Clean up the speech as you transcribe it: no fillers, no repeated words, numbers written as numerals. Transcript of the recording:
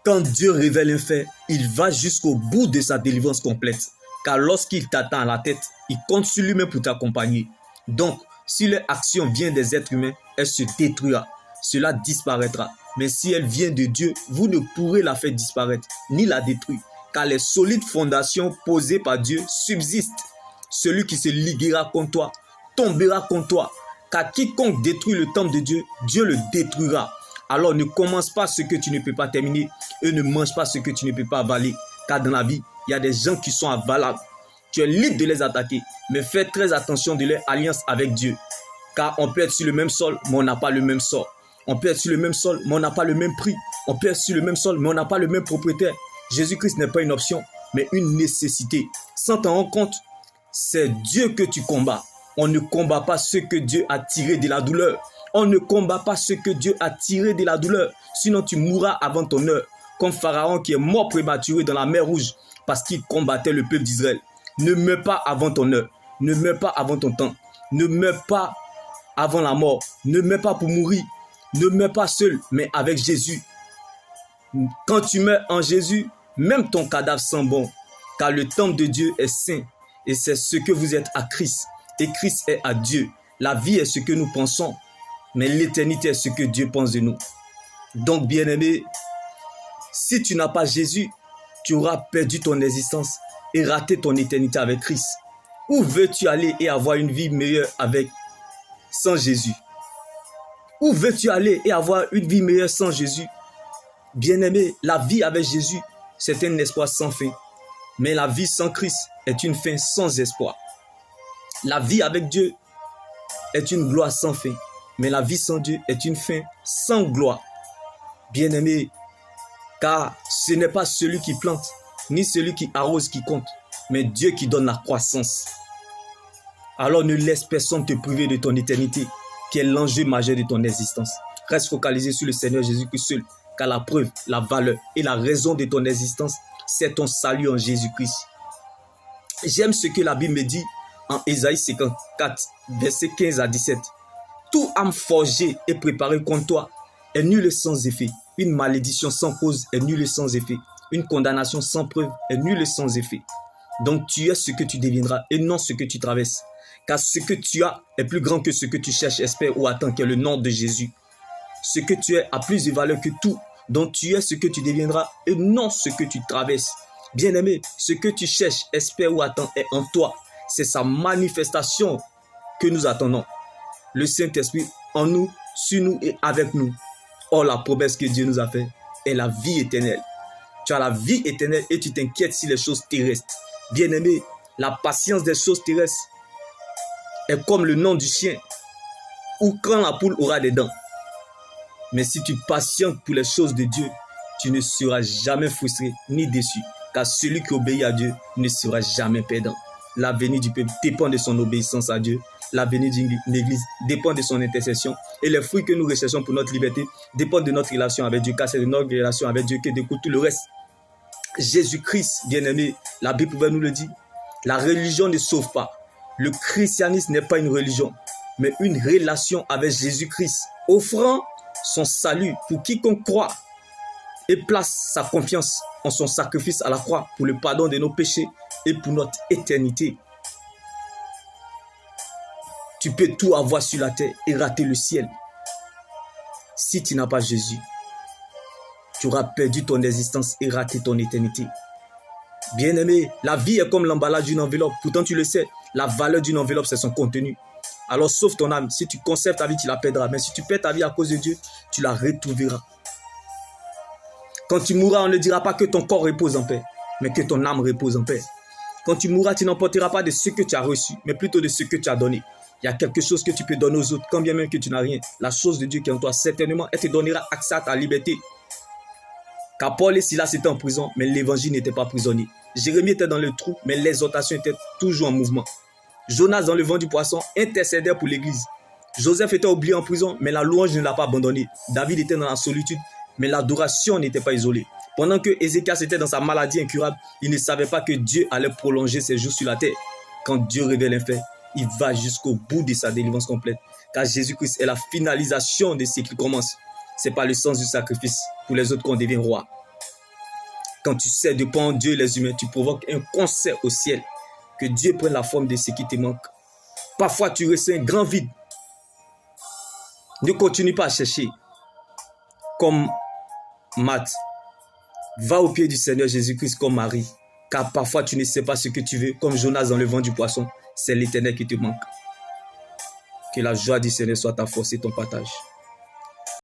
Quand Dieu révèle un fait, il va jusqu'au bout de sa délivrance complète. Car lorsqu'il t'attend à la tête, il compte sur lui-même pour t'accompagner. Donc, si leur action vient des êtres humains, elle se détruira. Cela disparaîtra. Mais si elle vient de Dieu, vous ne pourrez la faire disparaître, ni la détruire. Car les solides fondations posées par Dieu subsistent. Celui qui se liguera contre toi tombera contre toi. Car quiconque détruit le temple de Dieu, Dieu le détruira. Alors ne commence pas ce que tu ne peux pas terminer et ne mange pas ce que tu ne peux pas avaler. Car dans la vie, il y a des gens qui sont avalables. Tu es libre de les attaquer, mais fais très attention de leur alliance avec Dieu. Car on peut être sur le même sol, mais on n'a pas le même sort. On peut être sur le même sol, mais on n'a pas le même prix. On peut être sur le même sol, mais on n'a pas le même propriétaire. Jésus-Christ n'est pas une option, mais une nécessité. Sans t'en rendre compte, c'est Dieu que tu combats. On ne combat pas ce que Dieu a tiré de la douleur. On ne combat pas ce que Dieu a tiré de la douleur. Sinon, tu mourras avant ton heure. Comme Pharaon qui est mort prématuré dans la mer Rouge parce qu'il combattait le peuple d'Israël. Ne meurs pas avant ton heure. Ne meurs pas avant ton temps. Ne meurs pas avant la mort. Ne meurs pas pour mourir. Ne meurs pas seul, mais avec Jésus. Quand tu meurs en Jésus, même ton cadavre sent bon. Car le temple de Dieu est saint. Et c'est ce que vous êtes à Christ. Et Christ est à Dieu. La vie est ce que nous pensons. Mais l'éternité est ce que Dieu pense de nous. Donc, bien-aimé, si tu n'as pas Jésus, tu auras perdu ton existence et raté ton éternité avec Christ. Où veux-tu aller et avoir une vie meilleure sans Jésus? Où veux-tu aller et avoir une vie meilleure sans Jésus? Bien-aimé, la vie avec Jésus, c'est un espoir sans fin. Mais la vie sans Christ est une fin sans espoir. La vie avec Dieu est une gloire sans fin. Mais la vie sans Dieu est une fin sans gloire. Bien-aimé, car ce n'est pas celui qui plante, ni celui qui arrose qui compte, mais Dieu qui donne la croissance. Alors ne laisse personne te priver de ton éternité, qui est l'enjeu majeur de ton existence. Reste focalisé sur le Seigneur Jésus-Christ seul, car la preuve, la valeur et la raison de ton existence, c'est ton salut en Jésus-Christ. J'aime ce que la Bible me dit en Ésaïe 54, versets 15 à 17. Tout âme forgée et préparée contre toi est nulle et sans effet. Une malédiction sans cause est nulle et sans effet. Une condamnation sans preuve est nulle et sans effet. Donc tu es ce que tu deviendras et non ce que tu traverses. Car ce que tu as est plus grand que ce que tu cherches, espères ou attends, qui est le nom de Jésus. Ce que tu es a plus de valeur que tout. Donc tu es ce que tu deviendras et non ce que tu traverses. Bien-aimé, ce que tu cherches, espères ou attends est en toi. C'est sa manifestation que nous attendons. Le Saint-Esprit en nous, sur nous et avec nous. Or, la promesse que Dieu nous a faite est la vie éternelle. Tu as la vie éternelle et tu t'inquiètes si les choses terrestres. Bien-aimé, la patience des choses terrestres est comme le nom du chien ou quand la poule aura des dents. Mais si tu patientes pour les choses de Dieu, tu ne seras jamais frustré ni déçu. Car celui qui obéit à Dieu ne sera jamais perdant. L'avenir du peuple dépend de son obéissance à Dieu. L'avenir d'une église dépend de son intercession. Et les fruits que nous recherchons pour notre liberté dépendent de notre relation avec Dieu. Car c'est de notre relation avec Dieu que découle tout le reste. Jésus-Christ, bien-aimé, la Bible pouvait nous le dire. La religion ne sauve pas. Le christianisme n'est pas une religion, mais une relation avec Jésus-Christ, offrant son salut pour quiconque croit et place sa confiance en son sacrifice à la croix pour le pardon de nos péchés et pour notre éternité. Tu peux tout avoir sur la terre et rater le ciel. Si tu n'as pas Jésus, tu auras perdu ton existence et raté ton éternité. Bien-aimé, la vie est comme l'emballage d'une enveloppe. Pourtant, tu le sais, la valeur d'une enveloppe, c'est son contenu. Alors, sauve ton âme. Si tu conserves ta vie, tu la perdras. Mais si tu perds ta vie à cause de Dieu, tu la retrouveras. Quand tu mourras, on ne dira pas que ton corps repose en paix, mais que ton âme repose en paix. Quand tu mourras, tu n'emporteras pas de ce que tu as reçu, mais plutôt de ce que tu as donné. Il y a quelque chose que tu peux donner aux autres, quand bien même que tu n'as rien. La chose de Dieu qui est en toi, certainement, elle te donnera accès à ta liberté. Car Paul et Silas étaient en prison, mais l'évangile n'était pas prisonnier. Jérémie était dans le trou, mais l'exhortation était toujours en mouvement. Jonas, dans le vent du poisson, intercédait pour l'église. Joseph était oublié en prison, mais la louange ne l'a pas abandonné. David était dans la solitude, mais l'adoration n'était pas isolée. Pendant que Ézéchias était dans sa maladie incurable, il ne savait pas que Dieu allait prolonger ses jours sur la terre. Quand Dieu révèle un fait, il va jusqu'au bout de sa délivrance complète. Car Jésus-Christ est la finalisation de ce qu'il commence. Ce n'est pas le sens du sacrifice pour les autres qu'on devient roi. Quand tu sais de quoi en Dieu et les humains, tu provoques un concert au ciel. Que Dieu prenne la forme de ce qui te manque. Parfois, tu ressens un grand vide. Ne continue pas à chercher. Comme Matt, va au pied du Seigneur Jésus-Christ comme Marie. Car parfois, tu ne sais pas ce que tu veux. Comme Jonas dans le vent du poisson, c'est l'Éternel qui te manque. Que la joie du Seigneur soit ta force et ton partage.